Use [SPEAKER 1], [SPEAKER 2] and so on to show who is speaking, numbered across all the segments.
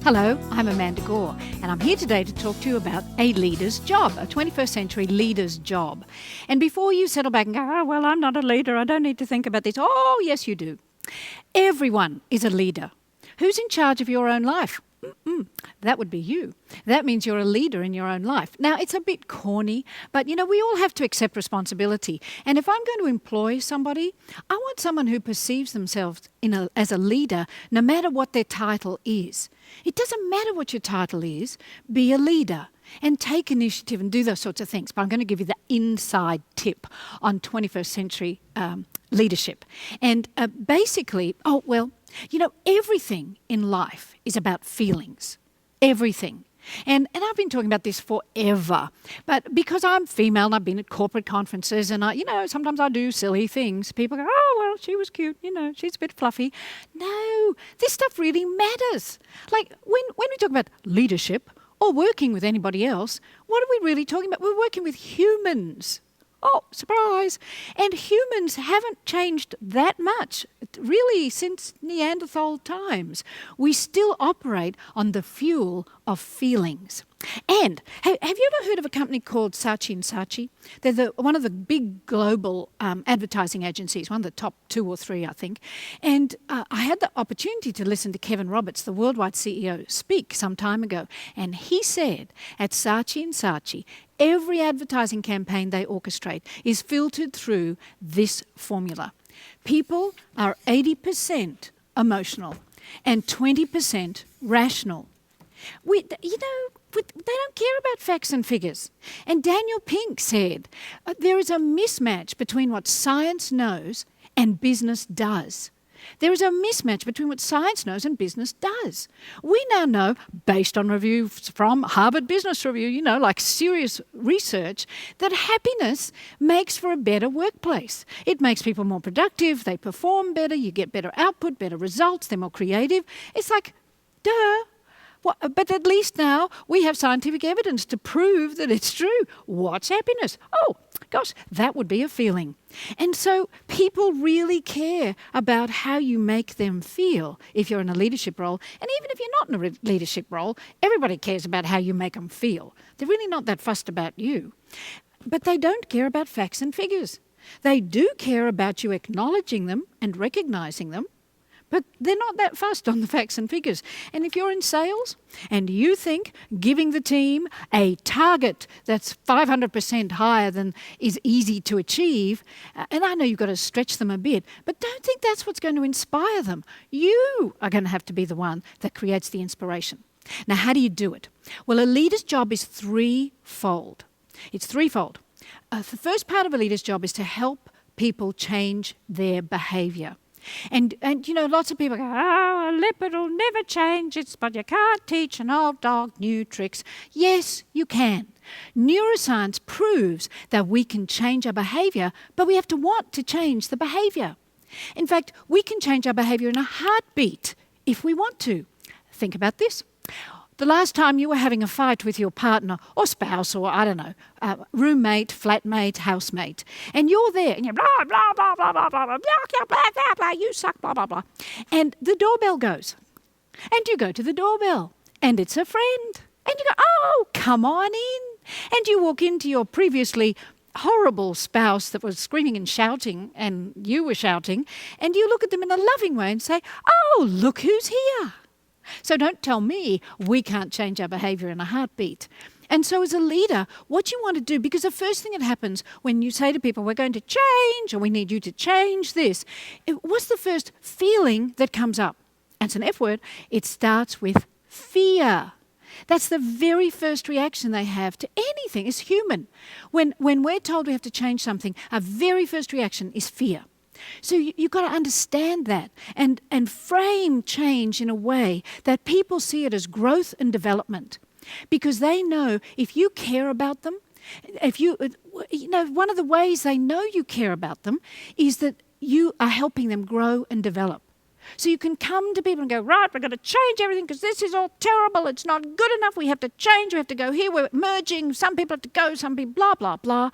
[SPEAKER 1] Hello, I'm Amanda Gore, and I'm here today to talk to you about a leader's job, a 21st century leader's job. And before you settle back and go, oh, well, I'm not a leader, I don't need to think about this. Oh, yes, you do. Everyone is a leader. Who's in charge of your own life? That would be you. That means you're a leader in your own life. Now, it's a bit corny, but we all have to accept responsibility. And if I'm going to employ somebody, I want someone who perceives themselves as a leader, no matter what their title is. It doesn't matter what your title is, be a leader and take initiative and do those sorts of things. But I'm going to give you the inside tip on 21st century leadership. And basically, everything in life is about feelings. Everything. And I've been talking about this forever. But because I'm female and I've been at corporate conferences and sometimes I do silly things, people go, oh, well, she was cute, she's a bit fluffy. No, this stuff really matters. Like when we talk about leadership or working with anybody else, what are we really talking about? We're working with humans. Oh, surprise. And humans haven't changed that much, really, since Neanderthal times. We still operate on the fuel of feelings. And have you ever heard of a company called Saatchi & Saatchi? They're one of the big global advertising agencies, one of the top 2 or 3, I think. And I had the opportunity to listen to Kevin Roberts, the worldwide CEO, speak some time ago. And he said at Saatchi & Saatchi, every advertising campaign they orchestrate is filtered through this formula. People are 80% emotional and 20% rational. They don't care about facts and figures. And Daniel Pink said, there is a mismatch between what science knows and business does. There is a mismatch between what science knows and business does. We now know, based on reviews from Harvard Business Review, like serious research, that happiness makes for a better workplace. It makes people more productive, they perform better, you get better output, better results, they're more creative. It's like, duh. But at least now we have scientific evidence to prove that it's true. What's happiness? Oh, gosh, that would be a feeling. And so people really care about how you make them feel if you're in a leadership role. And even if you're not in a leadership role, everybody cares about how you make them feel. They're really not that fussed about you. But they don't care about facts and figures. They do care about you acknowledging them and recognizing them. But they're not that fussed on the facts and figures. And if you're in sales and you think giving the team a target that's 500% higher than is easy to achieve, and I know you've got to stretch them a bit, but don't think that's what's going to inspire them. You are going to have to be the one that creates the inspiration. Now, how do you do it? Well, a leader's job is threefold. It's threefold. The first part of a leader's job is to help people change their behaviour. And lots of people go, oh, a leopard will never change, but you can't teach an old dog new tricks. Yes, you can. Neuroscience proves that we can change our behaviour, but we have to want to change the behaviour. In fact, we can change our behaviour in a heartbeat if we want to. Think about this. The last time you were having a fight with your partner or spouse or, roommate, flatmate, housemate, and you're there and you're blah, blah, blah, blah, blah, blah, blah, blah, blah, blah, blah, you suck, blah, blah, blah. And the doorbell goes. And you go to the doorbell and it's a friend. And you go, oh, come on in. And you walk into your previously horrible spouse that was screaming and shouting and you were shouting, and you look at them in a loving way and say, oh, look who's here. So don't tell me we can't change our behaviour in a heartbeat. And so as a leader, what you want to do, because the first thing that happens when you say to people, we're going to change, or we need you to change this, what's the first feeling that comes up? And it's an F word. It starts with fear. That's the very first reaction they have to anything. It's human. When we're told we have to change something, our very first reaction is fear. So you've got to understand that and frame change in a way that people see it as growth and development, because they know if you care about them, one of the ways they know you care about them is that you are helping them grow and develop. So you can come to people and go, right, we're going to change everything because this is all terrible. It's not good enough. We have to change. We have to go here. We're merging. Some people have to go. Some people, blah, blah, blah.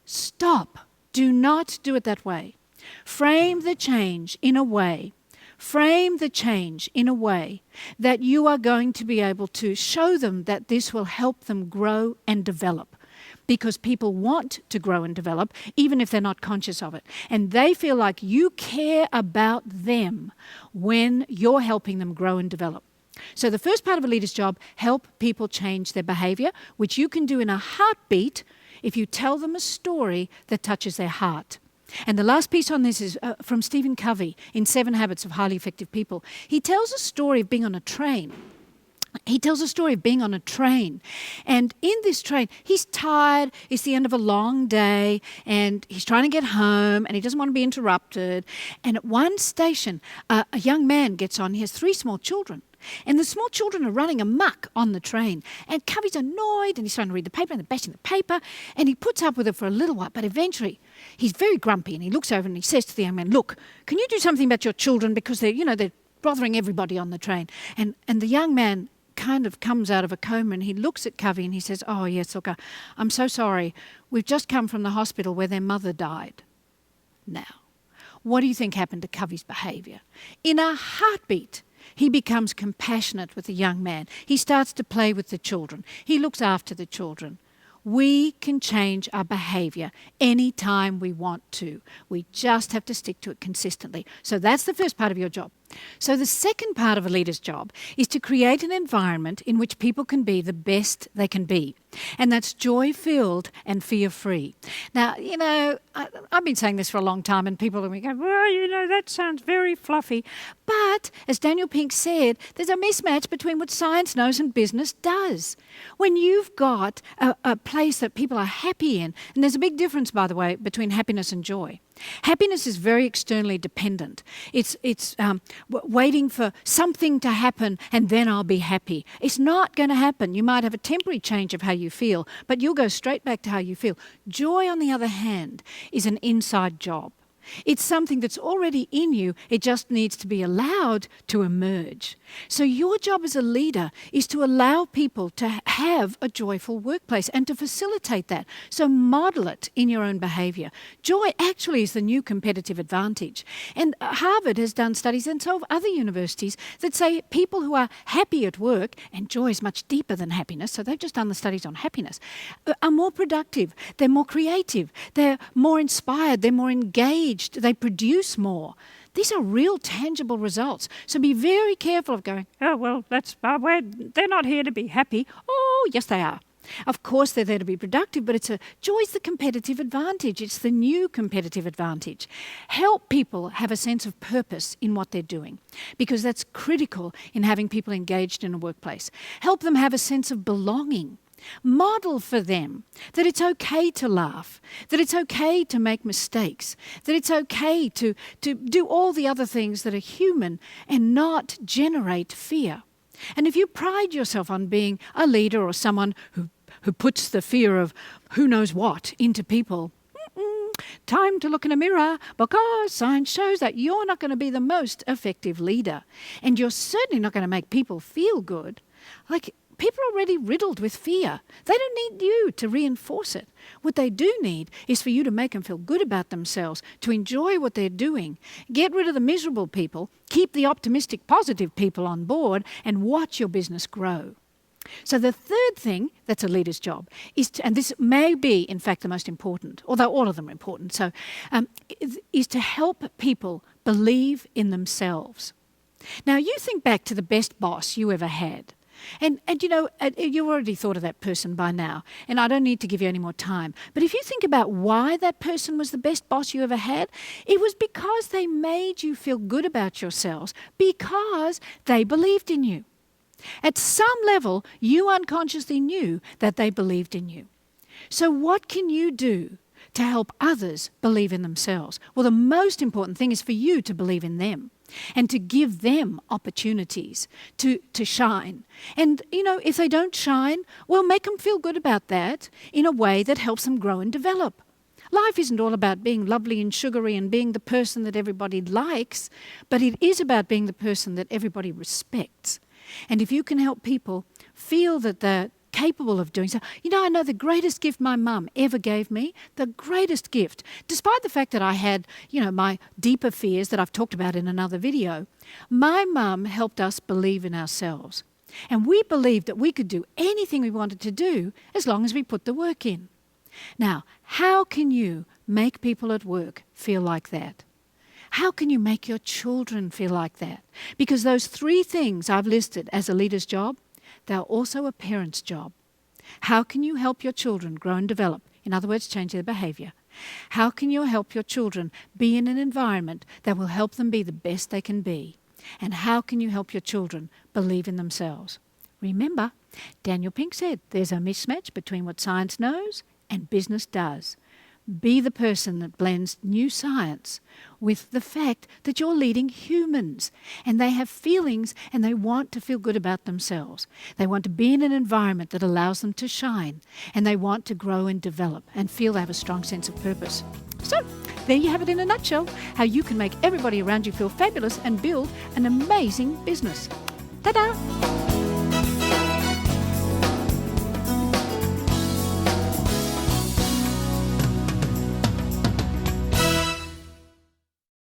[SPEAKER 1] Stop. Do not do it that way. Frame the change in a way Frame the change in a way that you are going to be able to show them that this will help them grow and develop. Because people want to grow and develop, even if they're not conscious of it. And they feel like you care about them when you're helping them grow and develop. So the first part of a leader's job, help people change their behaviour, which you can do in a heartbeat if you tell them a story that touches their heart. And the last piece on this is from Stephen Covey in 7 Habits of Highly Effective People. He tells a story of being on a train. He tells a story of being on a train. And in this train, he's tired. It's the end of a long day. And he's trying to get home. And he doesn't want to be interrupted. And at one station, a young man gets on. He has 3 small children. And the small children are running amok on the train. And Covey's annoyed. And he's trying to read the paper. And they're bashing the paper. And he puts up with it for a little while. But eventually, he's very grumpy. And he looks over and he says to the young man, "Look, can you do something about your children? Because they're bothering everybody on the train." And the young man kind of comes out of a coma and he looks at Covey and he says, "Oh yes, look, I'm so sorry. We've just come from the hospital where their mother died." Now, what do you think happened to Covey's behaviour? In a heartbeat, he becomes compassionate with the young man. He starts to play with the children. He looks after the children. We can change our behaviour anytime we want to. We just have to stick to it consistently. So that's the first part of your job. So the second part of a leader's job is to create an environment in which people can be the best they can be. And that's joy-filled and fear-free. Now, I've been saying this for a long time and people are going to go, "Well, that sounds very fluffy." But, as Daniel Pink said, there's a mismatch between what science knows and business does. When you've got a place that people are happy in, and there's a big difference, by the way, between happiness and joy. Happiness is very externally dependent. It's waiting for something to happen and then I'll be happy. It's not going to happen. You might have a temporary change of how you feel, but you'll go straight back to how you feel. Joy, on the other hand, is an inside job. It's something that's already in you. It just needs to be allowed to emerge. So your job as a leader is to allow people to have a joyful workplace and to facilitate that. So model it in your own behaviour. Joy actually is the new competitive advantage. And Harvard has done studies, and so have other universities, that say people who are happy at work, and joy is much deeper than happiness, so they've just done the studies on happiness, are more productive, they're more creative, they're more inspired, they're more engaged, they produce more. These are real tangible results. So be very careful of going, "Oh, well, they're not here to be happy." Oh, yes, they are. Of course, they're there to be productive, but joy's the competitive advantage. It's the new competitive advantage. Help people have a sense of purpose in what they're doing, because that's critical in having people engaged in a workplace. Help them have a sense of belonging. Model for them that it's okay to laugh, that it's okay to make mistakes, that it's okay to do all the other things that are human and not generate fear. And if you pride yourself on being a leader or someone who puts the fear of who knows what into people, time to look in a mirror, because science shows that you're not going to be the most effective leader. And you're certainly not going to make people feel good. People are already riddled with fear. They don't need you to reinforce it. What they do need is for you to make them feel good about themselves, to enjoy what they're doing. Get rid of the miserable people, keep the optimistic, positive people on board, and watch your business grow. So the third thing that's a leader's job is and this may be, in fact, the most important, although all of them are important, is to help people believe in themselves. Now, you think back to the best boss you ever had. And you already thought of that person by now, and I don't need to give you any more time. But if you think about why that person was the best boss you ever had, it was because they made you feel good about yourselves, because they believed in you. At some level, you unconsciously knew that they believed in you. So what can you do to help others believe in themselves? Well, the most important thing is for you to believe in them and to give them opportunities to shine. And, if they don't shine, well, make them feel good about that in a way that helps them grow and develop. Life isn't all about being lovely and sugary and being the person that everybody likes, but it is about being the person that everybody respects. And if you can help people feel that they're capable of doing so. You know, I know the greatest gift my mum ever gave me, the greatest gift, despite the fact that I had, my deeper fears that I've talked about in another video, my mum helped us believe in ourselves. And we believed that we could do anything we wanted to do as long as we put the work in. Now, how can you make people at work feel like that? How can you make your children feel like that? Because those 3 things I've listed as a leader's job, they're also a parent's job. How can you help your children grow and develop? In other words, change their behaviour. How can you help your children be in an environment that will help them be the best they can be? And how can you help your children believe in themselves? Remember, Daniel Pink said there's a mismatch between what science knows and business does. Be the person that blends new science with the fact that you're leading humans and they have feelings and they want to feel good about themselves. They want to be in an environment that allows them to shine and they want to grow and develop and feel they have a strong sense of purpose. So, there you have it in a nutshell, how you can make everybody around you feel fabulous and build an amazing business. Ta-da!